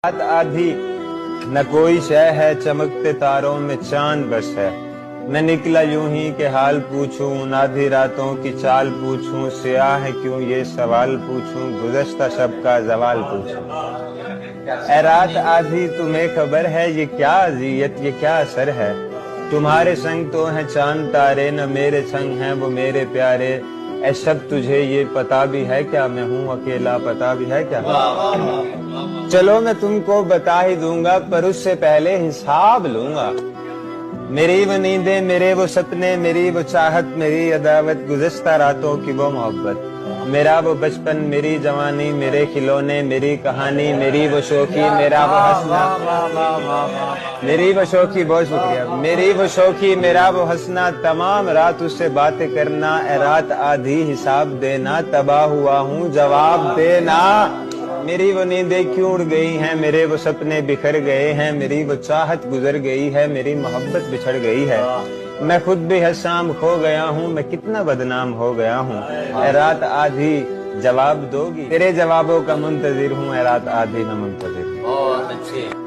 रात आधी न कोई शय है, चमकते तारों में चांद बस है। मैं निकला यूं ही कि हाल पूछूं, आधी रातों की चाल पूछूं, सियाह है क्यों ये सवाल पूछूं, गुज़श्ता शब का जवाल पूछूं। ऐ रात आधी तुम्हें खबर है ये क्या अज़ियत, ये क्या असर है। तुम्हारे संग तो हैं चांद तारे, न मेरे संग हैं वो मेरे प्यारे। ऐ शब तुझे ये पता भी है क्या, मैं हूँ अकेला, पता भी है क्या। चलो मैं तुमको बता ही दूंगा, पर उससे पहले हिसाब लूंगा। मेरी वो नींदें, मेरे वो सपने, मेरी वो चाहत, मेरी अदावत, गुज़श्ता रातों की वो मोहब्बत, मेरा वो बचपन, मेरी जवानी, मेरे खिलौने, मेरी कहानी, मेरी वो शौकी, मेरा वो हंसना, मेरी वो शौकी, बहुत शुक्रिया, मेरी वो शौकी, मेरा वो हंसना, तमाम रात उससे बातें करना। ए रात आधी हिसाब देना, तबाह हुआ हूँ जवाब देना। मेरी वो नींदें क्यों उड़ गई हैं, मेरे वो सपने बिखर गए हैं, मेरी वो चाहत गुजर गई है, मेरी मोहब्बत बिछड़ गई है। मैं खुद भी हसाम खो गया हूँ, मैं कितना बदनाम हो गया हूँ। ए रात आधी जवाब दोगी, तेरे जवाबों का मुंतजिर हूँ। ए रात आधी मैं मुंतजिर हूँ।